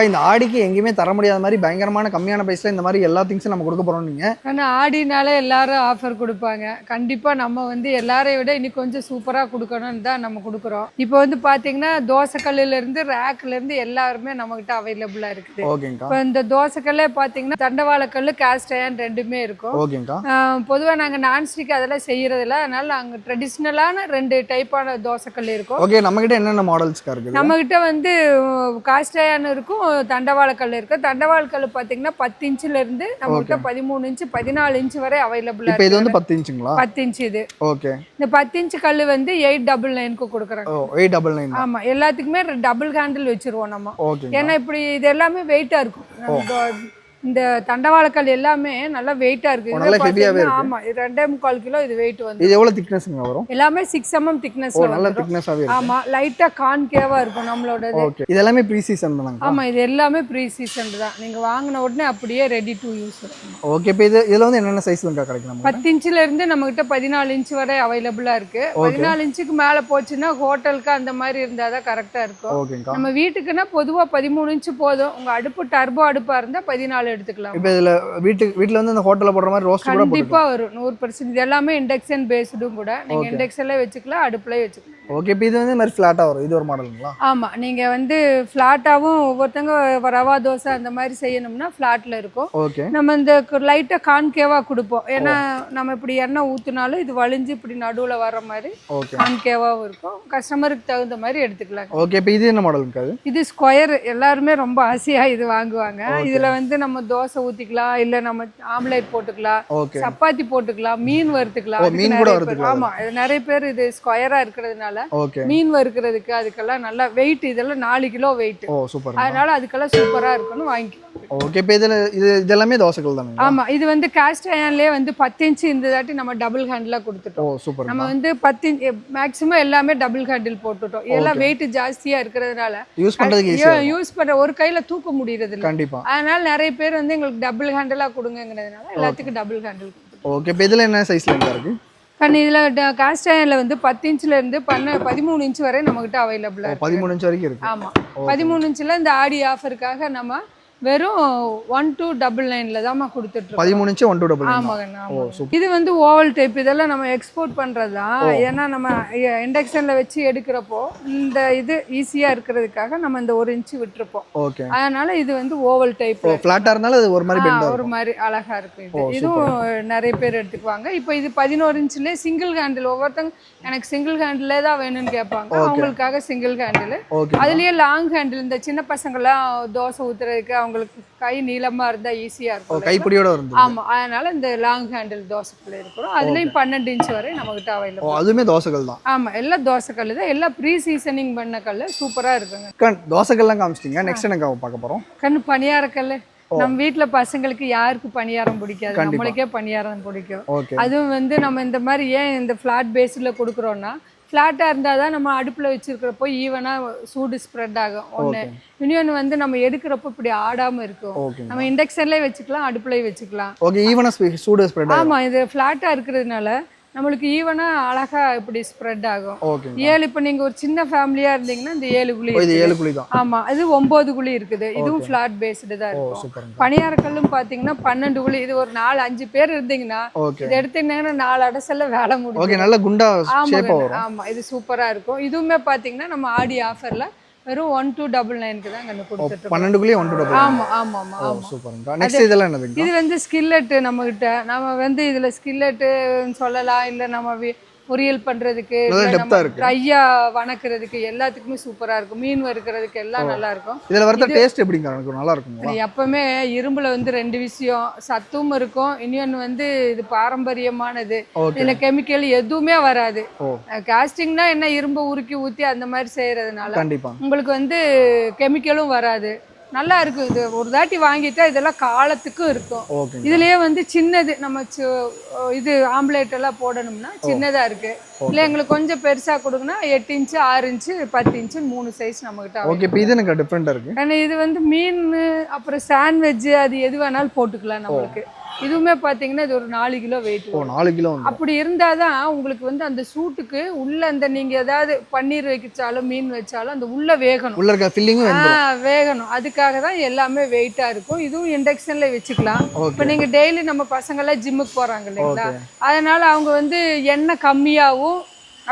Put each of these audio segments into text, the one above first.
இந்த ஆடிக்கு எங்கேயுமே தர முடியாத மாதிரி பயங்கரமான கம்மியான பிரைஸ்ல இந்த மாதிரி எல்லா திங்ஸும் நம்ம கொடுக்க போறோம். நீங்க ஆனால் ஆடினாலே எல்லாரும் ஆஃபர் கொடுப்பாங்க. கண்டிப்பாக நம்ம வந்து எல்லாரையும் விட இன்னும் கொஞ்சம் சூப்பராக கொடுக்கணும்னு தான் நம்ம கொடுக்குறோம். இப்போ வந்து பார்த்தீங்கன்னா தோசைக்கல்லுலேருந்து ரேக்லேருந்து எல்லாருமே நம்மகிட்ட அவைலபிளாக இருக்குது. ஓகேங்கா. இப்போ இந்த தோசைக்கல்லே பார்த்தீங்கன்னா தண்டவாளக்கல், கேஸ்ட் அயர்ன் ரெண்டுமே இருக்கும். ஓகேங்கா. பொதுவாக நாங்கள் நான்ஸ்டிக் அதெல்லாம் செய்யறதில்ல, அதனால நாங்கள் ட்ரெடிஷ்னலான 2 டைப்பான தோசைக்கல் இருக்கும். ஓகே, நம்மகிட்ட என்னென்ன மாடல்ஸ்க்கா இருக்குது? நம்மகிட்ட வந்து காஸ்ட் அயர்ன் இருக்கும், தண்டவாளக்கல் இருக்கு. தண்டவாளக்கல் பார்த்தீங்கன்னா 10 இன்ச்ல இருந்து நம்மகிட்ட 13 இன்ச் 14 இன்ச் வரை அவைலபிளா இருக்கு. இது வந்து 10 இன்ச்சுங்களா? 10 இன்ச் இது. ஓகே. இந்த 10 இன்ச் கல் வந்து 899க்கு கொடுக்குறாங்க. 899. ஆமா, எல்லாத்துக்குமே டபுள் ஹேண்டில் வச்சிருவோம் நம்ம. ஓகே. ஏன்னா இப்படி இது எல்லாமே வெயிட்டா இருக்கும். இந்த தண்டவாளக்கல் எல்லாமே நல்லா வெயிட்டா இருக்கு. ஆமா, 2.25 கிலோ இது வெயிட் வந்து. இது எவ்வளவு திக்னஸ்ங்க வரும்? எல்லாமே 6 mm திக்னஸ்ல நல்ல திக்னஸாவே இருக்கு. ஆமா, லைட்டா கான்கேவா இருக்கும் நம்மளோடது. ஓகே. இது எல்லாமே ப்ரீ சீசன் தானங்க? ஆமா, இது எல்லாமே ப்ரீ சீசன் தான். நீங்க வாங்குன உடனே அப்படியே ரெடி டு யூஸ் இருக்கும். ஓகே. இப்போ இதுல வந்து என்னென்ன சைஸ்ல கிடைக்கும் நமக்கு? 10 இன்ச்ல இருந்து நம்ம கிட்ட 14 இன்ச் வரை அவைலபிளா இருக்கு. 14 இன்ச்சுக்கு மேல போச்சுன்னா ஹோட்டலுக்கு அந்த மாதிரி இருந்தாதான் கரெக்டா இருக்கும். ஓகேங்கா. நம்ம வீட்டுக்குன்னா பொதுவா 13 இன்ச் போதும். உங்க அடுப்பு டர்போ அடுப்பா இருந்தா 14 எடுத்துக்கலாம். இப்போ இதுல வீட்ல வந்து இந்த ஹோட்டல்ல போடுற மாதிரி ரோஸ்ட் கூட கண்டிப்பா வரும் 100%. இது எல்லாமே இண்டக்ஷன் பேஸ்டும் கூட. நீங்க இண்டக்ஷன்ல வச்சுக்கலாம், அடுப்புல வச்சுக்கலாம். ஓகே. இப்போ இது வந்து மாதிரி ஃபிளாட்டா வரும். இது ஒரு மாடலுங்களா? ஆமா, நீங்க வந்து ஃபிளாட்டாவும் ஒவ்வொருத்தங்க ரவா தோசை அந்த மாதிரி செய்யணும்னா ஃபிளாட்ல இருக்கும். ஓகே. நம்ம இந்த லைட்டா கான்கேவா கொடுப்போம். ஏன்னா நம்ம இப்படி எண்ணெய் ஊத்துனாலும் இது வலிஞ்சு இப்படி நடுவுல வர மாதிரி கான்கேவாவும் இருக்கும். கஸ்டமருக்கு தகுந்த மாதிரி எடுத்துக்கலாம். ஓகே. இப்போ இது என்ன மாடலுங்க? இது ஸ்கொயர். எல்லாருமே ரொம்ப ஆசையா இது வாங்குவாங்க. இதுல வந்து நம்ம தோசை ஊத்திக்கலாம், இல்ல நம்ம ஆம்லேட் போட்டுக்கலாம், சப்பாத்தி போட்டுக்கலாம், மீன் வறுத்துக்கலாம். ஆமா, நிறைய பேர் இது ஸ்கொயரா இருக்கிறதுனால மீன் வறுக்கிறதுக்கு அதுக்கெல்லாம் நல்லா வெயிட். இதெல்லாம் 4 கிலோ வெயிட். அதனால அதுக்கெல்லாம் சூப்பரா இருக்குன்னு வாங்கிக்கலாம். ஓகே. இப்போ இது எல்லாமே தோசைகள் தானே? ஆமா, இது வந்து காஸ்ட் அயர்ன்லயே வந்து 10 இன்ச் இந்த தாட்டி நம்ம டபுள் ஹேண்டிலா கொடுத்துட்டோம். நம்ம வந்து 10 மேக்ஸிமம் எல்லாமே டபுள் ஹேண்டில் போட்டுட்டோம். எல்லாம் வெயிட் ஜாஸ்தியா இருக்கிறதுனால யூஸ் பண்ற ஒரு கையில தூக்க முடியறது இல்ல. கண்டிப்பா. அதனால நிறைய பேர் வந்து எங்களுக்கு டபுள் ஹேண்டிலா கொடுங்கங்கிறதுனால எல்லாத்துக்கும் டபுள் ஹேண்டில் கொடுத்துட்டோம். ஓகே. இப்போ இதுல என்ன சைஸ்ல இருக்கு? இதில் காஸ்ட் அயர்ன்ல வந்து 10 இன்ச்ல இருந்து 13 இன்ச் வரை நம்மகிட்ட அவைலபிளா இருக்கு. 13 இன்ச் வரைக்கும் இருக்கு. ஆமா, 13 இன்ச்ல இந்த ஆடி ஆஃபருக்காக நம்ம வெறும் 1299ல தான் கொடுத்துட்டு 13 இன்ச் 1299. ஆமாங்க. இது வந்து ஓவல் டைப். இதெல்லாம் நம்ம எக்ஸ்போர்ட் பண்றதுதான். ஏன்னா நம்ம இண்டக்ஷன்ல வச்சு எடுக்கிறப்போ இந்த இது ஈஸியா இருக்கிறதுக்காக நம்ம இந்த 1 இன்ச் விட்டுருப்போம். அதனால இது வந்து ஓவல் டைப். ஃபிளாட்டா இருந்தாலும் அது ஒரு மாதிரி பெண்டா ஒரு மாதிரி அழகா இருக்கு. இதுவும் நிறைய பேர் எடுத்துக்குவாங்க. இப்போ இது 11 இன்ச்ல சிங்கிள் ஹேண்டில். ஒவ்வொருத்தங்க எனக்கு சிங்கிள் ஹேண்டிலே தான் வேணும்னு கேட்பாங்க. அவங்களுக்காக சிங்கிள் ஹேண்டில். அதுலயே லாங் ஹேண்டில். இந்த சின்ன பசங்கெல்லாம் தோசை ஊத்துறதுக்கு அவங்களுக்கு கை நீளமா இருந்தா ஈஸியா இருக்கும், கைப்பிடியோட வந்து. ஆமா, அதனால இந்த லாங் ஹேண்டில் தோசைக்கல் இருக்கிறோம். அதுலயும் 12 இன்ச் வரை நம்ம கிட்ட அவைலபிள். அதுமே தோசைக்கல் தான். ஆமா, எல்லாம் தோசைக்கல் தான். எல்லாம் ப்ரீ சீசனிங் பண்ண கல். சூப்பரா இருக்குங்க. தோசைக்கல்லாம் காமிச்சிட்டீங்க. நெக்ஸ்ட் என்ன பார்க்க போறோம்? பணியாரக்கல். நம்ம வீட்டுல பசங்களுக்கு யாருக்கு பணியாரம் பிடிக்காது? நம்மளுக்கே பணியாரம் பிடிக்கும். அதுவும் வந்து நம்ம இந்த மாதிரி ஏன் இந்த ஃபிளாட் பேஸ்ல கொடுக்குறோம்னா, ஃப்ளாட்டாக இருந்தால் தான் நம்ம அடுப்பில் வச்சுருக்கிறப்போ ஈவனாக சூடு ஸ்ப்ரெட் ஆகும். இன்னொன்று வந்து நம்ம எடுக்கிறப்போ இப்படி ஆடாமல் இருக்கும். நம்ம இண்டக்ஷன்லேயே வச்சுக்கலாம், அடுப்புலேயே வச்சுக்கலாம். ஆமாம், இது ஃப்ளாட்டாக இருக்கிறதுனால நம்மளுக்கு ஈவனா அழகா இப்படி ஸ்ப்ரெட் ஆகும். 7 இப்போ நீங்க ஒரு சின்ன ஃபேமிலியா இருந்தீங்கன்னா இந்த 7 குழி தான். ஆமா, இது 9 குழி இருக்குது. இதுவும் ஃபிளாட் பேஸ்டு தான் இருக்கும். பணியாரக்கல்லும் பாத்தீங்கன்னா 12 குழி. இது ஒரு 4-5 பேர் இருந்தீங்கன்னா இது எடுத்தீங்கன்னா 4 அடசல்ல வேலை முடியும். நல்ல குண்டா ஷேப்பா வரும். ஆமா, இது சூப்பரா இருக்கும். இதுவுமே பாத்தீங்கன்னா நம்ம ஆடி ஆஃபர்ல வெறும் 1299க்கு தான் கண்டு கொடுத்துட்டு 12 குழி 1299. ஆமா ஆமா ஆமா. சூப்பர்ங்க. நெக்ஸ்ட் இதெல்லாம் என்னதுங்க? இது வந்து ஸ்கில்லெட். நம்ம கிட்ட நம்ம வந்து இதுல ஸ்கில்லெட் சொல்லலாம், இல்ல நம்ம பொரியல் பண்றதுக்கு, ட்ரையா வணக்குறதுக்கு எல்லாத்துக்குமே சூப்பரா இருக்கும். மீன் வறுக்கிறதுக்கு எல்லாம் நல்லா இருக்கும். இதுல வர்ற டேஸ்ட் எப்படிங்க? எனக்கு நல்லா இருக்கும். எப்பவுமே இரும்புல வந்து 2 விஷயம், சத்தும் இருக்கும், இன்னொன்னு வந்து இது பாரம்பரியமானது. இதுல கெமிக்கல் எதுவுமே வராது. காஸ்டிங்னா என்ன, இரும்பு உருக்கி ஊத்தி அந்த மாதிரி செய்யறதுனால உங்களுக்கு வந்து கெமிக்கலும் வராது. நல்லா இருக்கு. இது ஒரு தாட்டி வாங்கிட்டா இதெல்லாம் காலத்துக்கும் இருக்கும். இதுலயே வந்து சின்னது நம்ம இது ஆம்லேட் எல்லாம் போடணும்னா சின்னதா இருக்கு. இல்ல எங்களுக்கு கொஞ்சம் பெருசா கொடுங்கன்னா 8 இன்ச் 6 இன்ச் 10 இன்ச் 3 சைஸ் நம்ம கிட்ட. ஓகே. இப்போ இது எனக்கு டிஃபரெண்டா இருக்கு. ஏன்னா இது வந்து மீன் அப்புறம் சாண்ட்விச் அது எது வேணாலும் போட்டுக்கலாம் நம்மளுக்கு. இதுவுமே பார்த்தீங்கன்னா இது ஒரு 4 கிலோ வெயிட். ஓ 4 கிலோ. அப்படி இருந்தால் தான் உங்களுக்கு வந்து அந்த சூட்டுக்கு உள்ள அந்த நீங்கள் ஏதாவது பன்னீர் வைச்சாலும் மீன் வச்சாலும் அந்த உள்ள வேகணும், உள்ள இருக்க ஃபில்லிங்கும் வேகணும். அதுக்காக தான் எல்லாமே வெயிட்டாக இருக்கும். இதுவும் இண்டக்ஷனில் வச்சுக்கலாம். இப்போ நீங்கள் டெய்லி நம்ம பசங்கள்லாம் ஜிம்முக்கு போகிறாங்க இல்லைங்களா, அதனால் அவங்க வந்து எண்ணெய் கம்மியாகவும்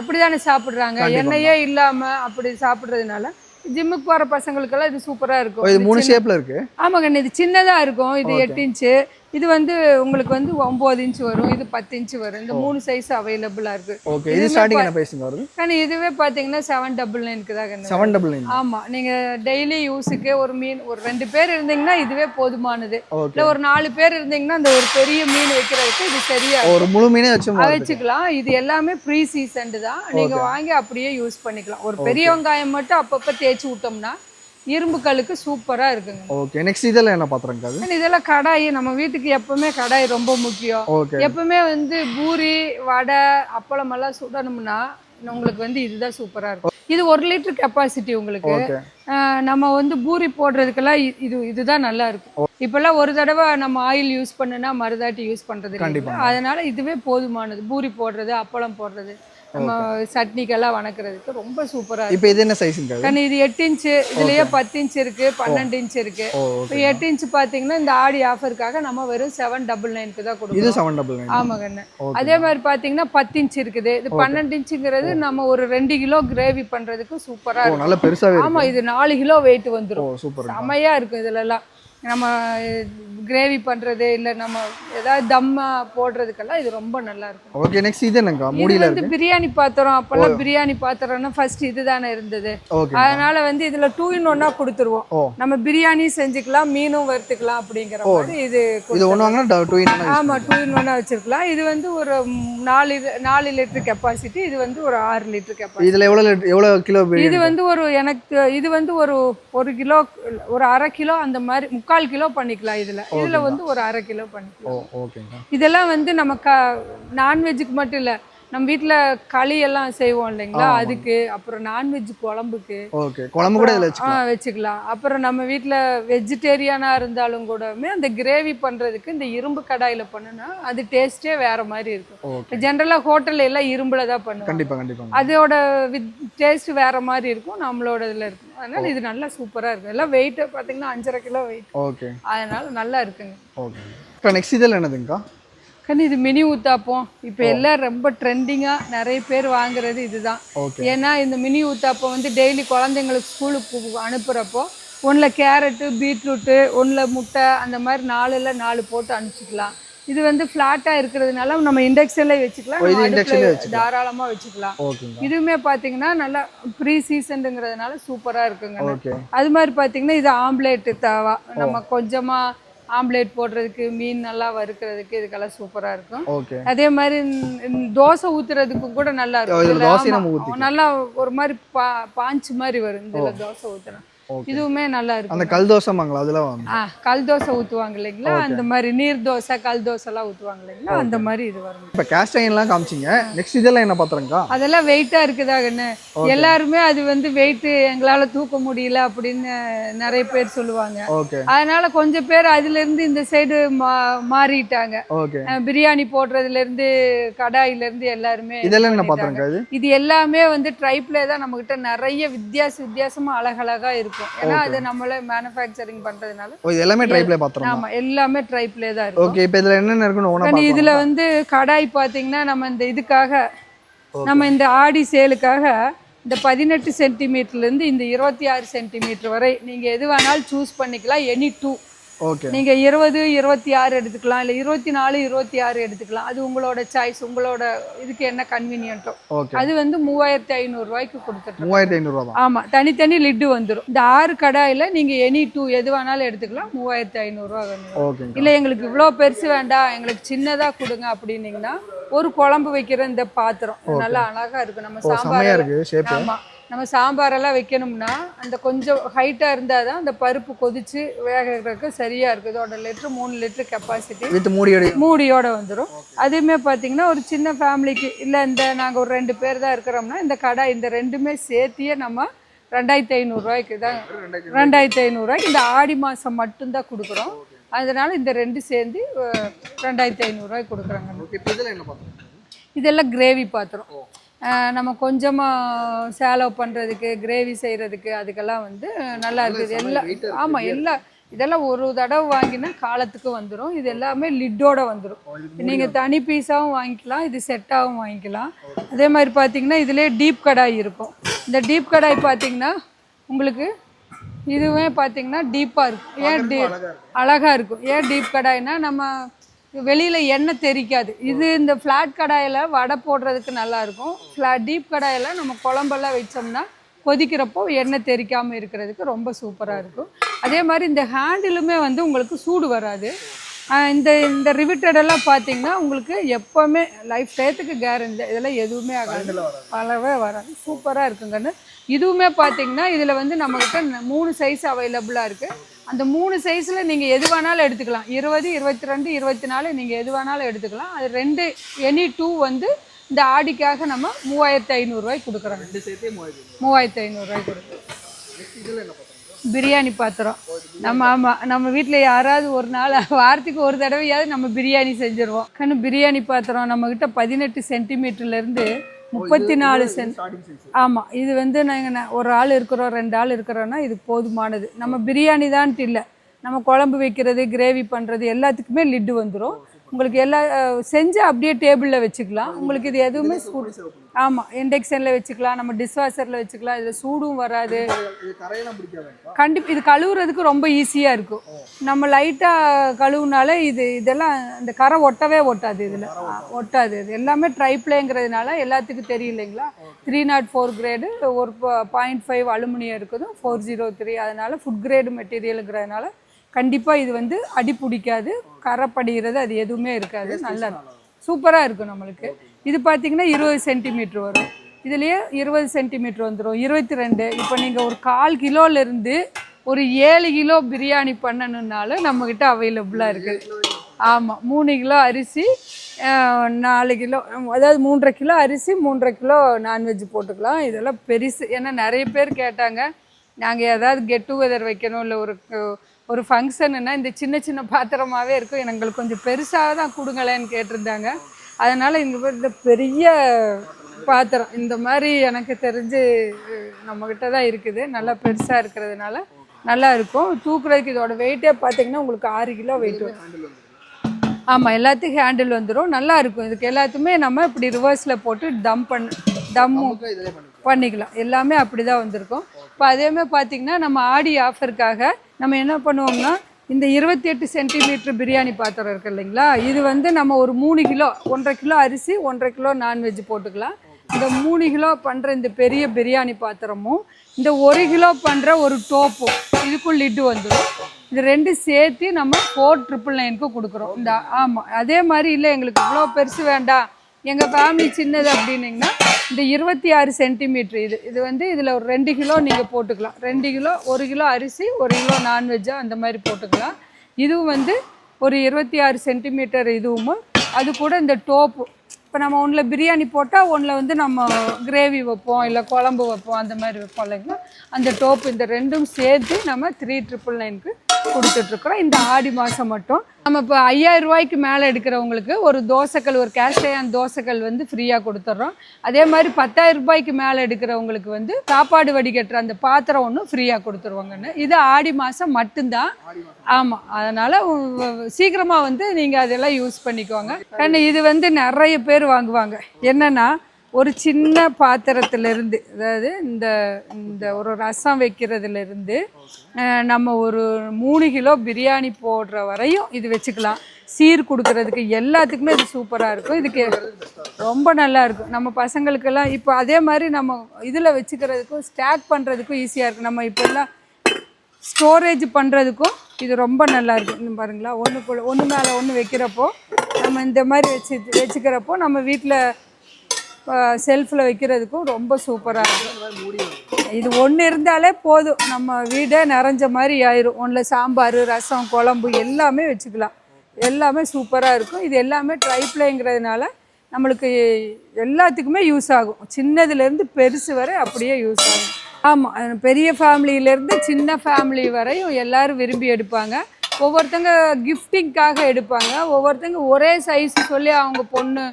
அப்படி தானே சாப்பிட்றாங்க, எண்ணெயே இல்லாமல் அப்படி சாப்பிட்றதுனால ஜிம்முக்கு போகிற பசங்களுக்கெல்லாம் இது சூப்பராக இருக்கும். இது 3 ஷேப்பில் இருக்குது. ஆமாங்க, இது சின்னதாக இருக்கும். இது 8 இன்ச்சு, இது வந்து உங்களுக்கு வந்து 9 இன்ச் வரும், இது 10 இன்ச் வரும். இந்த 3 சைஸ் அவைலபிளாக இருக்குது. ஓகே, இது ஸ்டார்டிங் என்ன பிரைஸ்ங்க வருது? ஆனால் இதுவே பார்த்தீங்கன்னா 799 தான். 799. ஆமாம், நீங்கள் டெய்லி யூஸுக்கு ஒரு மீன் ஒரு 2 பேர் இருந்தீங்கன்னா இதுவே போதுமானது. இல்லை ஒரு 4 பேர் இருந்தீங்கன்னா அந்த ஒரு பெரிய மீன் வைக்கிறதுக்கு இது சரியா ஒரு முழு மீனே வச்சுக்கலாம். இது எல்லாமே ப்ரீ சீசன்டு தான், நீங்கள் வாங்கி அப்படியே யூஸ் பண்ணிக்கலாம். ஒரு பெரிய வெங்காயம் மட்டும் அப்பப்போ தேய்ச்சி விட்டோம்னா இரும்பு கல்லுக்கு சூப்பரா இருக்குங்க. ஓகே, நெக்ஸ்ட் இதெல்லாம் என்ன பாத்திரங்க? அது இதெல்லாம் கடாய். நம்ம வீட்டுக்கு எப்பவுமே கடாய் ரொம்ப முக்கியம். எப்பவுமே வந்து பூரி வடை அப்பளம் எல்லாம் சுடணும்னா உங்களுக்கு வந்து இதுதான் சூப்பரா இருக்கும். இது 1 லிட்டர் கெப்பாசிட்டி உங்களுக்கு. நம்ம வந்து பூரி போடுறதுக்கெல்லாம் இதுதான் நல்லா இருக்கும். இப்பெல்லாம் ஒரு தடவை நம்ம ஆயில் யூஸ் பண்ணுனா மறுதாட்டி யூஸ் பண்றது இல்லை, அதனால இதுவே போதுமானது. பூரி போடுறது அப்பளம் போடுறது நம்ம சட்னிக்கெல்லாம் வணக்கிறதுக்கு ரொம்ப சூப்பரா இருக்கு. இப்போ இது என்ன சைஸ்ங்க? இது 8 இன்ச், இதுலயே 10 இன்ச் இருக்கு, 12 இன்ச் இருக்கு. இப்போ 8 இன்ச் பாத்தீங்கன்னா இந்த ஆடி ஆஃபருக்காக நம்ம வெறும் 799 தான் கொடுக்குறோம். இது 799. ஆமாங்க. அதே மாதிரி பாத்தீங்கன்னா 10 இன்ச் இருக்குது. இது 12 இன்ச்ங்கிறது நம்ம ஒரு 2 கிலோ கிரேவி பண்றதுக்கு சூப்பரா இருக்கும். நல்ல பெருசாவே இருக்கு. ஆமா, இது 4 கிலோ வெயிட் வந்துரும். சூப்பர், செமையா இருக்கும். இதுல எல்லாம் நம்ம கிரேவி பண்றது இல்ல நம்ம ஏதாவது தம்மா போடுறதுக்கெல்லாம் இது ரொம்ப நல்லா இருக்கும். ஓகே, நெக்ஸ்ட் இது என்னங்க? மூடில வந்து பிரியாணி பாத்திரம். அப்பெல்லாம் பிரியாணி பாத்திரம்னா ஃபர்ஸ்ட் இதுதானே இருந்தது. அதனால வந்து இதுல 2 in 1 கொடுத்துருவோம். நம்ம பிரியாணி செஞ்சுக்கலாம், மீனும் வறுத்துக்கலாம் அப்படிங்கிற மாதிரி இது ஒண்ணு வாங்கினா 2 in 1. ஆமா, 2 in 1 வச்சிருக்கலாம். இது வந்து ஒரு 4 லிட்டர் கெப்பாசிட்டி, இது வந்து ஒரு 6 லிட்டர் கெப்பாசிட்டி. இதுல எவ்வளவு கிலோ? இது வந்து ஒரு எனக்கு இது வந்து ஒரு கிலோ ஒரு 1/2 கிலோ அந்த மாதிரி 3/4 கிலோ பண்ணிக்கலாம். இதுல வந்து ஒரு 1/2 கிலோ பண்ணிக்கலாம். இதெல்லாம் வந்து நம்ம நான்வெஜ்ஜுக்கு மட்டும் இல்ல, நம்ம வீட்டுல களி எல்லாம் செய்வோம் இல்லைங்களா, அதுக்கு அப்புறம் நான்வெஜ் குழம்புக்கு குழம்பு கூட வச்சுக்கலாம். அப்புறம் நம்ம வீட்டுல வெஜிடேரியனா இருந்தாலும் கூடமே அந்த கிரேவி பண்றதுக்கு இந்த இரும்பு கடாயில பண்ணுனா அது டேஸ்டே வேற மாதிரி இருக்கும். ஜென்ரலா ஹோட்டல்ல எல்லாம் இரும்புல தான் பண்ணுவோம். அதோட டேஸ்ட் வேற மாதிரி இருக்கும், நம்மளோட இதுல இருக்கும். அதனால இது நல்லா சூப்பரா இருக்கும். எல்லாம் வெயிட் பாத்தீங்கன்னா 5.5 கிலோ வெயிட். அதனால நல்லா இருக்குங்க. நெக்ஸ்ட் இதெல்லாம் என்னதுங்கக்கா? இது மினி ஊத்தாப்பம். இப்போ எல்லாம் ரொம்ப ட்ரெண்டிங்காக நிறைய பேர் வாங்குறது இதுதான். ஏன்னா இந்த மினி ஊத்தாப்பம் வந்து டெய்லி குழந்தைங்களுக்கு ஸ்கூலுக்கு அனுப்புகிறப்போ ஒன்றில் கேரட்டு பீட்ரூட்டு ஒன்றில் முட்டை அந்த மாதிரி 4 போட்டு அனுப்பிச்சிக்கலாம். இது வந்து ஃப்ளாட்டாக இருக்கிறதுனால நம்ம இண்டக்ஷன்லேயே வச்சுக்கலாம், தாராளமாக வச்சுக்கலாம். இதுவுமே பார்த்தீங்கன்னா நல்லா ப்ரீ சீசனுங்கிறதுனால சூப்பராக இருக்குங்க. அது மாதிரி பார்த்தீங்கன்னா இது ஆம்லேட்டு தாவா. நம்ம கொஞ்சமாக ஆம்லேட் போடுறதுக்கு மீன் நல்லா வறுக்கிறதுக்கு இதுக்கெல்லாம் சூப்பரா இருக்கும். அதே மாதிரி தோசை ஊத்துறதுக்கு கூட நல்லா இருக்கும். நல்லா ஒரு மாதிரி பாஞ்சு மாதிரி வரும் இதுல தோசை ஊத்துனா. இதுவுமே நல்லா இருக்கும். அந்த கல் தோசைமாங்களா அதெல்லாம்? கல் தோசை ஊத்துவாங்க இல்லைங்களா, அந்த மாதிரி நீர் தோசை கல் தோசை எல்லாம் ஊத்துவாங்க இல்லைங்களா, அந்த மாதிரி இது வரும். இப்ப கேஸ்ட் அயன்லாம் காமிச்சிங்க. நெக்ஸ்ட் இதெல்லாம் என்ன பாத்திரங்க? அதெல்லாம் வெயிட்டா இருக்குதாங்கன்னு எல்லாருமே அது வந்து வெயிட் எங்களால தூக்க முடியல அப்படின்னு நிறைய பேர் சொல்லுவாங்க. அதனால கொஞ்சம் பேர் அதுல இருந்து இந்த சைடு மாறிட்டாங்க. பிரியாணி போடுறதுல இருந்து கடாயில இருந்து எல்லாருமே. இதெல்லாம் என்ன பாத்திரங்க? இது எல்லாமே வந்து ட்ரைப்ல தான் நம்ம கிட்ட நிறைய வித்தியாசமா அழகழகா இருக்கும். ஏன்னா அது நம்மளே மேனுஃபேக்சரிங் பண்றதுனால இது எல்லாமே ட்ரைப்ல பாத்திரம். ஆமா, எல்லாமே ட்ரைப்ல தான் இருக்கும். ஓகே, இப்போ இதுல என்னென்ன இருக்குன்னு ஓனா பாப்போம். இதுல வந்து கடாய் பாத்தீங்கன்னா நம்ம இந்த இதுக்காக நம்ம இந்த ஆடி சேலுக்காக இந்த 18 சென்டிமீட்டர்ல இருந்து இந்த 26 சென்டிமீட்டர் வரை நீங்க எது வேணாலும் சூஸ் பண்ணிக்கலாம். எனி 2 நீங்க 20, 26 எடுத்துக்கலாம், இல்ல 24, 26 எடுத்துக்கலாம். அது உங்களோட சாய்ஸ், உங்களோட இதுக்கு என்ன கன்வீனியன்ட்டோ. அது வந்து 3500 ரூபாய்க்கு கொடுத்துட்டு. 3500 ஆமா, தனித்தனி லிட்டு வந்துடும். இந்த 6 கடாயில நீங்க எனி 2 எது வேணாலும் எடுத்துக்கலாம். 3500 ரூபா வேணும். இல்ல எங்களுக்கு இவ்வளவு பெருசு வேண்டாம், எங்களுக்கு சின்னதா கொடுங்க அப்படின்னீங்கன்னா ஒரு குழம்பு வைக்கிற இந்த பாத்திரம் நல்லா அழகா இருக்கும். நம்ம சாம்பார் ஆமா நம்ம சாம்பாரெல்லாம் வைக்கணும்னா அந்த கொஞ்சம் ஹைட்டாக இருந்தால் தான் அந்த பருப்பு கொதிச்சு வேகிறதுக்கு சரியாக இருக்குது. இதோட 3 லிட்டர் கெப்பாசிட்டி மூடியோட வந்துடும். அதுவுமே பார்த்தீங்கன்னா ஒரு சின்ன ஃபேமிலிக்கு இல்லை இந்த நாங்கள் ஒரு 2 பேர் தான் இருக்கிறோம்னா இந்த கடை இந்த ரெண்டுமே சேர்த்தியே நம்ம 2500 ரூபாய்க்கு தான். 2500 ரூபாய்க்கு இந்த ஆடி மாதம் மட்டும்தான் கொடுக்குறோம். அதனால் இந்த ரெண்டு சேர்ந்து 2500 ரூபாய்க்கு கொடுக்குறாங்க. ஓகே, இப்போ இதில் என்ன பாத்திரம்? இதெல்லாம் கிரேவி பாத்திரம். நம்ம கொஞ்சமாக சேலோ பண்ணுறதுக்கு, கிரேவி செய்கிறதுக்கு, அதுக்கெல்லாம் வந்து நல்லா இருக்குது எல்லாம். ஆமாம், இதெல்லாம் ஒரு தடவை வாங்கினா காலத்துக்கு வந்துடும். இது எல்லாமே லிட்டோட வந்துடும். நீங்கள் தனி பீஸாகவும் வாங்கிக்கலாம், இது செட்டாகவும் வாங்கிக்கலாம். அதே மாதிரி பார்த்தீங்கன்னா இதிலே டீப் கடாய் இருக்கும். இந்த டீப் கடாய் பார்த்தீங்கன்னா உங்களுக்கு இதுவே பார்த்தீங்கன்னா டீப்பாக இருக்கும். ஏன் அழகாக இருக்கும். ஏன் டீப் கடாய்னா நம்ம வெளியில் எண்ணெய் தெரிக்காது. இது இந்த ஃப்ளாட் கடாயில் வடை போடுறதுக்கு நல்லாயிருக்கும். டீப் கடாயில் நம்ம குழம்பெல்லாம் வச்சோம்னா கொதிக்கிறப்போ எண்ணெய் தெரிக்காமல் இருக்கிறதுக்கு ரொம்ப சூப்பராக இருக்கும். அதே மாதிரி இந்த ஹேண்டிலுமே வந்து உங்களுக்கு சூடு வராது. இந்த ரிவிட்டடெல்லாம் பார்த்தீங்கன்னா உங்களுக்கு எப்போவுமே லைஃப் டயத்துக்கு கேரண்டி. இதெல்லாம் எதுவுமே ஆகாது, பலவே வராது. சூப்பராக இருக்குங்கன்னு. இதுவுமே பார்த்தீங்கன்னா இதில் வந்து நம்மக்கிட்ட 3 சைஸ் அவைலபிளாக இருக்குது. அந்த 3 சைஸில் நீங்கள் எது வேணாலும் எடுத்துக்கலாம். 20, 22, 24 நீங்கள் எது வேணாலும் எடுத்துக்கலாம். அது 2 எனி 2 வந்து இந்த ஆடிக்காக நம்ம 3500 ரூபாய்க்கு கொடுக்குறோம். 3500 ரூபாய்க்கு கொடுக்குறோம். பிரியாணி பாத்திரம். நம்ம வீட்டில் யாராவது ஒரு நாள் வாரத்துக்கு ஒரு தடவையாவது நம்ம பிரியாணி செஞ்சுருவோம். கண்ணு பிரியாணி பாத்திரம் நம்மக்கிட்ட 18 சென்டிமீட்டர்லேருந்து 34 சென்ட். ஆமாம், இது வந்து நாங்கள் ஒரு ஆள் இருக்கிறோம், 2 ஆள் இருக்கிறோன்னா இது போதுமானது. நம்ம பிரியாணி தான்ட்டு இல்லை, நம்ம குழம்பு வைக்கிறது, கிரேவி பண்ணுறது எல்லாத்துக்குமே லிட்டு வந்துடும். உங்களுக்கு எல்லா செஞ்சு அப்படியே டேபிளில் வச்சுக்கலாம். உங்களுக்கு இது எதுவுமே சூடு. ஆமாம், இண்டக்ஷனில் வச்சுக்கலாம், நம்ம டிஷ்வாஷரில் வச்சுக்கலாம். இதில் சூடும் வராது. கண்டிப்பாக இது கழுவுறதுக்கு ரொம்ப ஈஸியாக இருக்கும். நம்ம லைட்டாக கழுவுனால இதெல்லாம் இந்த கரை ஒட்டவே ஒட்டாது. இதில் ஒட்டாது. இது எல்லாமே ட்ரைப்ளேங்கிறதுனால எல்லாத்துக்கும் தெரியலைங்களா. 304 கிரேடு, ஒரு 0.5 அலுமினியம் இருக்குது, 403. அதனால் ஃபுட் கிரேடு மெட்டீரியலுங்கிறதுனால கண்டிப்பாக இது வந்து அடி பிடிக்காது, கரை படிகிறது அது எதுவுமே இருக்காது. நல்லா சூப்பராக இருக்கும் நம்மளுக்கு. இது பார்த்திங்கன்னா 20 சென்டிமீட்ரு வரும். இதுலேயே 20 சென்டிமீட்ரு வந்துடும், 22. இப்போ நீங்கள் ஒரு 1/4 கிலோலேருந்து ஒரு 7 கிலோ பிரியாணி பண்ணணுன்னாலும் நம்மக்கிட்ட அவைலபிளாக இருக்குது. ஆமாம், 3 கிலோ அரிசி, 4 கிலோ, அதாவது 3.5 கிலோ அரிசி, 3.5 கிலோ நான்வெஜ் போட்டுக்கலாம். இதெல்லாம் பெருசு. ஏன்னா நிறைய பேர் கேட்டாங்க, நாங்கள் ஏதாவது கெட் டுகெதர் வைக்கணும், இல்லை ஒரு ஃபங்க்ஷனுன்னா இந்த சின்ன சின்ன பாத்திரமாகவே இருக்கும், எங்களுக்கு கொஞ்சம் பெருசாக தான் கொடுங்களேன்னு கேட்டிருந்தாங்க. அதனால் இந்த பெரிய பாத்திரம் இந்த மாதிரி எனக்கு தெரிஞ்சு நம்மக்கிட்ட தான் இருக்குது. நல்லா பெருசாக இருக்கிறதுனால நல்லா இருக்கும். தூக்குறதுக்கு இதோட வெயிட்டே பார்த்தீங்கன்னா உங்களுக்கு 6 கிலோ வெயிட் வரும். ஆமாம், எல்லாத்துக்கும் ஹேண்டில் வந்துடும். நல்லா இருக்கும். இதுக்கு எல்லாத்துமே நம்ம இப்படி ரிவர்ஸில் போட்டு தம்மும் பண்ணிக்கலாம். எல்லாமே அப்படி தான் வந்திருக்கும். இப்போ அதேமாதிரி பார்த்திங்கன்னா நம்ம ஆடி ஆஃபருக்காக நம்ம என்ன பண்ணுவோம்னா, இந்த 28 சென்டிமீட்டர் பிரியாணி பாத்திரம் இருக்குது இல்லைங்களா, இது வந்து நம்ம ஒரு 3 கிலோ, 1.5 கிலோ அரிசி, 1.5 கிலோ நான்வெஜ் போட்டுக்கலாம். இந்த 3 கிலோ பண்ணுற இந்த பெரிய பிரியாணி பாத்திரமும் இந்த 1 கிலோ பண்ணுற ஒரு டோப்பும் இதுக்கும் லிட்டு வந்துடும். இது 2 சேர்த்து நம்ம 4,999க்கு கொடுக்குறோம். இந்த ஆமாம், அதே மாதிரி இல்லை எங்களுக்கு இவ்வளோ பெருசு வேண்டாம், எங்கள் ஃபேமிலி சின்னது அப்படின்னிங்கன்னா இந்த 26 சென்டிமீட்ரு இது வந்து இதில் ஒரு 2 கிலோ நீங்கள் போட்டுக்கலாம். 2 கிலோ, 1 கிலோ அரிசி, 1 கிலோ நான்வெஜ்ஜாக அந்த மாதிரி போட்டுக்கலாம். இதுவும் வந்து ஒரு 26 சென்டிமீட்டர். இதுவும் அது கூட இந்த டோப்பு. இப்போ நம்ம ஒன்றில் பிரியாணி போட்டால் ஒன்றில் வந்து நம்ம கிரேவி வைப்போம், இல்லை குழம்பு வைப்போம், அந்த மாதிரி வைப்போம் இல்லைங்களா. அந்த டோப்பு இந்த 2ம் சேர்த்து நம்ம 3,999க்கு கொடுத்துட்ருக்குறோம். இந்த ஆடி மாதம் மட்டும் நம்ம இப்போ 5000 ரூபாய்க்கு மேலே எடுக்கிறவங்களுக்கு ஒரு தோசைக்கல், ஒரு கேஸ்டையான் தோசைக்கல் வந்து ஃப்ரீயாக கொடுத்துட்றோம். அதே மாதிரி 10,000 ரூபாய்க்கு மேலே எடுக்கிறவங்களுக்கு வந்து சாப்பாடு வடிகட்டுற அந்த பாத்திரம் ஒன்று ஃப்ரீயாக கொடுத்துருவாங்கன்னு. இது ஆடி மாதம் மட்டும்தான். ஆமாம், அதனால் சீக்கிரமாக வந்து நீங்கள் அதெல்லாம் யூஸ் பண்ணிக்குவாங்க. ஏன்னா இது வந்து நிறைய பேர் வாங்குவாங்க. என்னென்னா ஒரு சின்ன பாத்திரத்துலேருந்து, அதாவது இந்த ஒரு ரசம் வைக்கிறதுலேருந்து நம்ம ஒரு 3 கிலோ பிரியாணி போடுற வரையும் இது வச்சுக்கலாம். சீர் கொடுக்கறதுக்கு எல்லாத்துக்குமே இது சூப்பராக இருக்கும். இதுக்கு ரொம்ப நல்லா இருக்கும். நம்ம பசங்களுக்கெல்லாம் இப்போ அதே மாதிரி நம்ம இதில் வச்சுக்கிறதுக்கும் ஸ்டாக் பண்ணுறதுக்கும் ஈஸியாக இருக்குது. நம்ம இப்போல்லாம் ஸ்டோரேஜ் பண்ணுறதுக்கும் இது ரொம்ப நல்லா இருக்கும். இன்னும் பாருங்களா, ஒன்று மேலே ஒன்று வைக்கிறப்போ நம்ம இந்த மாதிரி வச்சுக்கிறப்போ நம்ம வீட்டில் செல்ஃபில் வைக்கிறதுக்கும் ரொம்ப சூப்பராக இருக்கும். இது ஒன்று இருந்தாலே போதும், நம்ம வீடே நிறைஞ்ச மாதிரி ஆயிரும். ஒன்றில் சாம்பார், ரசம், குழம்பு எல்லாமே வச்சுக்கலாம். எல்லாமே சூப்பராக இருக்கும். இது எல்லாமே ட்ரைப்ளேங்கிறதுனால நம்மளுக்கு எல்லாத்துக்குமே யூஸ் ஆகும். சின்னதுலேருந்து பெருசு வரை அப்படியே யூஸ் ஆகும். ஆமாம், பெரிய ஃபேமிலியிலேருந்து சின்ன ஃபேமிலி வரையும் எல்லோரும் விரும்பி எடுப்பாங்க. ஒவ்வொருத்தங்க கிஃப்டிங்காக எடுப்பாங்க, ஒவ்வொருத்தங்க ஒரே சைஸ் சொல்லி அவங்க பொண்ணு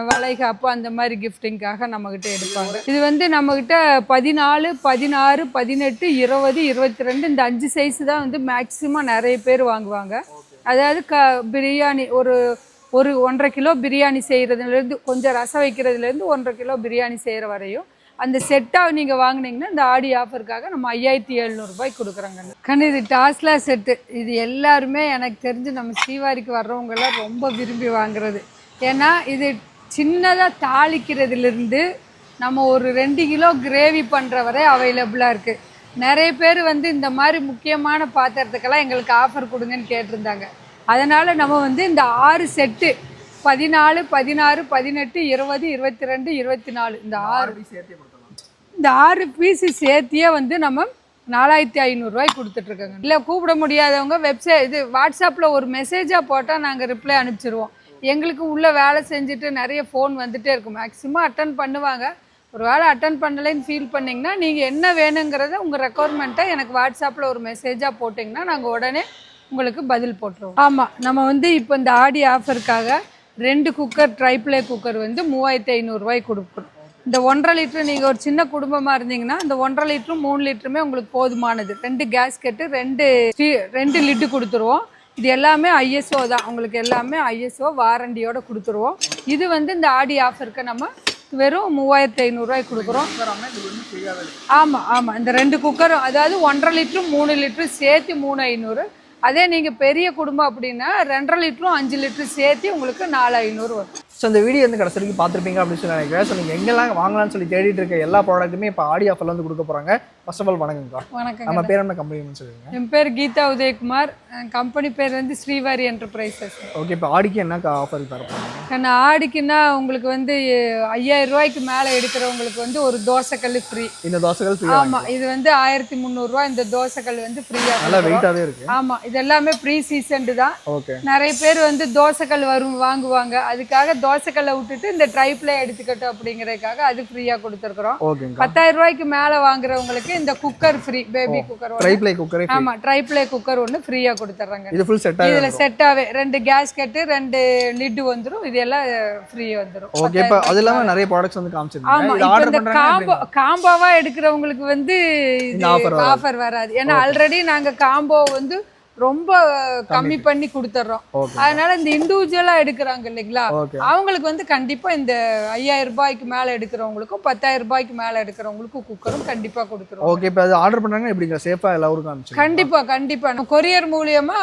வளைகாப்பு அந்த மாதிரி கிஃப்டிங்காக நம்மக்கிட்ட எடுப்பாங்க. இது வந்து நம்மக்கிட்ட 14, 16, 18, 20, 22 இந்த 5 சைஸ் தான் வந்து மேக்ஸிமம் நிறைய பேர் வாங்குவாங்க. அதாவது பிரியாணி ஒரு 1.5 கிலோ பிரியாணி செய்கிறதுலேருந்து, கொஞ்சம் ரசம் வைக்கிறதுலேருந்து 1.5 கிலோ பிரியாணி செய்கிற வரையும் அந்த செட்டாக நீங்கள் வாங்கினீங்கன்னா இந்த ஆடி ஆஃபருக்காக நம்ம 5700 ரூபாய்க்கு கொடுக்குறோங்க. கண்ணு இது டாஸ்லா செட்டு. இது எல்லாருமே எனக்கு தெரிஞ்சு நம்ம ஸ்ரீவாரிக்கு வர்றவங்கெல்லாம் ரொம்ப விரும்பி வாங்குறது. ஏன்னா இது சின்னதாக தாளிக்கிறதுலேருந்து நம்ம ஒரு 2 கிலோ கிரேவி பண்ணுற வரை அவைலபிளாக இருக்குது. நிறைய பேர் வந்து இந்த மாதிரி முக்கியமான பாத்திரத்துக்கெல்லாம் எங்களுக்கு ஆஃபர் கொடுங்கன்னு கேட்டிருந்தாங்க. அதனால் நம்ம வந்து இந்த 6 செட்டு 14, 16, 18, 20, 22, 24 இந்த 6 பீஸு சேர்த்தியே வந்து நம்ம 4500 ரூபாய்க்கு கொடுத்துட்ருக்கோங்க. இல்லை கூப்பிட முடியாதவங்க இது வாட்ஸ்அப்பில் ஒரு மெசேஜாக போட்டால் நாங்கள் ரிப்ளை அனுப்பிச்சிடுவோம். எங்களுக்கு உள்ள வேலை செஞ்சுட்டு நிறைய ஃபோன் வந்துகிட்டே இருக்கும். மேக்ஸிமம் அட்டன் பண்ணுவாங்க. ஒரு வேளை அட்டன் பண்ணலைன்னு ஃபீல் பண்ணிங்கன்னா நீங்கள் என்ன வேணுங்கிறத உங்கள் ரெக்குவயர்மெண்ட்டை எனக்கு வாட்ஸ்அப்பில் ஒரு மெசேஜாக போட்டிங்கன்னா நாங்கள் உடனே உங்களுக்கு பதில் போட்டுருவோம். ஆமாம், நம்ம வந்து இப்போ இந்த ஆடி ஆஃபருக்காக 2 குக்கர் ட்ரைப்ளே குக்கர் வந்து 3500 ரூபாய்க்கு கொடுக்குறோம். இந்த 1.5 லிட்டரு நீங்கள் ஒரு சின்ன குடும்பமாக இருந்தீங்கன்னா இந்த 1.5 லிட்டரும் 3 லிட்டருமே உங்களுக்கு போதுமானது. 2 கேஸ்கெட்டு 2 லிட்டு கொடுத்துருவோம். இது எல்லாமே ஐஎஸ்ஓ தான், உங்களுக்கு எல்லாமே ஐஎஸ்ஓ வாரண்டியோட கொடுத்துருவோம். இது வந்து இந்த ஆடி ஆஃபருக்கு நம்ம வெறும் 3500 ரூபாய்க்கு கொடுக்குறோம். ஆமாம் இந்த 2 குக்கரும், அதாவது 1.5 லிட்டரும் 3 லிட்டரும் சேர்த்து 3500. அதே நீங்கள் பெரிய குடும்பம் அப்படின்னா 2.5 லிட்டரும் 5 லிட்டரும் சேர்த்து உங்களுக்கு 4500 வரும். ஸோ இந்த வீடியோ வந்து கடைசி வரைக்கும் பார்த்துருப்பீங்க அப்படின்னு சொல்லி நினைக்கிறேன். ஸோ நீங்கள் எங்கெல்லாம் வாங்கலாம்னு சொல்லி தேடிட்டு இருக்க எல்லா ப்ராடக்ட்டுமே இப்போ ஆடி ஆஃபரில் வந்து கொடுக்க போகிறாங்க. ஃபர்ஸ்ட் ஆஃப் ஆல் வணக்கம்க்கா. வணக்கம். நம்ம பேர் என்ன கம்பெனின்னு சொல்லுங்கள்? என் பேர் கீதா உதயகுமார். கம்பெனி பேர் வந்து ஸ்ரீவாரி என்டர்பிரைசஸ். ஓகே, இப்போ ஆடிக்கு என்ன ஆஃபர் தரப்போம்? ஏன்னா ஆடிக்குன்னா உங்களுக்கு வந்து 5000 ரூபாய்க்கு மேலே எடுக்கிறவங்களுக்கு வந்து ஒரு தோசைக்கல் ஃப்ரீ. இந்த தோசைக்கல் ஃப்ரீ? ஆமாம், இது வந்து 1300 ரூபா. இந்த தோசைக்கல் வந்து ஃப்ரீயாக, நல்லா வெயிட்டாகவே இருக்குது. ஆமாம், இது எல்லாமே ப்ரீ சீசன்டு தான். ஓகே. நிறைய பேர் வந்து தோசைக்கல் வாங்குவாங்க. அதுக்காக தோசைக்கல்லை விட்டுட்டு இந்த ட்ரைப்ளே எடுத்துக்கட்டும் அப்படிங்கிறதுக்காக அது ஃப்ரீயாக கொடுத்துருக்குறோம். 10000 ரூபாய்க்கு மேலே வாங்குறவங்களுக்கு இந்த cooker free, baby cooker, tri-ply cooker. ஆமாம், ட்ரைப்ளே குக்கர் ஒன்று ஃப்ரீயாக கொடுத்துட்றாங்க. இது ஃபுல் செட்டாக, இதில் செட்டாகவே 2 கேஸ்கெட்டு 2 லிட்டு வந்துடும். இது எல்லாம் ஃப்ரீ வந்துடும். ஓகே. இப்போ அது இல்லாமல் நிறைய ப்ராடக்ட்ஸ் வந்து காமிச்சிருக்கீங்க. ஆமாம், இப்போ இந்த காம்போவாக எடுக்கிறவங்களுக்கு வந்து ஆஃபர் வராது. ஏன்னா ஆல்ரெடி நாங்கள் காம்போ வந்து ரொம்ப கம்மி பண்ணி கொடுத்துட்றோம். அதனால இந்த இண்டிவிஜுவலா எடுக்கிறாங்க இல்லைங்களா, அவங்களுக்கு வந்து கண்டிப்பா இந்த 5000 ரூபாய்க்கு மேல எடுக்கிறவங்களுக்கும் 10000 ரூபாய்க்கு மேல எடுக்கிறவங்களுக்கும் குக்கரும் கண்டிப்பா கொடுத்துருவோம். ஓகே. இப்போ அது ஆர்டர் பண்ணாங்க எப்படிங்க? சேஃபா எல்லாருக்கும் அனுப்பிச்சு? கண்டிப்பா கொரியர் மூலியமா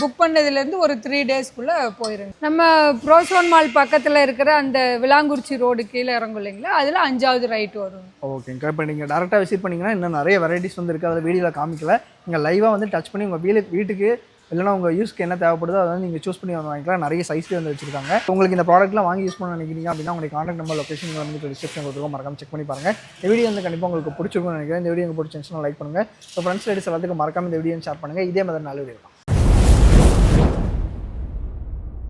புக் பண்ணதுல இருந்து ஒரு 3 டேஸ்க்குள்ள போயிருங்க. நம்ம ப்ரோசோன் மால் பக்கத்துல இருக்கிற அந்த விலாங்குறிச்சி ரோடு கீழே இறங்கும் இல்லைங்களா, அதுல 5வது ரைட் வரும். ஓகேங்க. இப்போ நீங்கள் டேரெக்டாக விசிட் பண்ணிங்கன்னா இன்னும் நிறைய வெரைட்டிஸ் வந்து இருக்குது. அதில் வீடியோவில் காமிக்கல. நீங்கள் லைவாக வந்து டச் பண்ணி உங்கள் வீட்டுக்கு இல்லைனா உங்கள் யூஸ்க்கு என்ன தேவைப்படுதோ அதை வந்து நீங்கள் சூஸ் பண்ணி வந்து வாங்கிக்கலாம். நிறைய சைஸ்லேயே வந்து வச்சிருக்காங்க. உங்களுக்கு இந்த ப்ராடக்ட்லாம் வாங்கி யூஸ் பண்ண நினைக்கிறீங்க அப்படின்னா உங்களுக்கு கான்டாக்ட் நம்பர், லொக்கேஷன் வந்து டிஸ்கிரிப்ஷன் கொடுத்துருக்கோம். மறக்காம செக் பண்ணி பாருங்கள். இந்த வீடியோ வந்து கண்டிப்பாக உங்களுக்கு பிடிச்சிருக்கும்னு நினைக்கிறேன். இந்த வீடியோ உங்களுக்கு பிடிச்சிருந்துச்சுன்னா லைக் பண்ணுங்கள். ஸோ ஃப்ரெண்ட்ஸ் லேடிஸ் எல்லாத்துக்கும் மறக்காம இந்த வீடியோ ஷேர் பண்ணுங்கள். இதே மாதிரி நல்ல வீடியோ.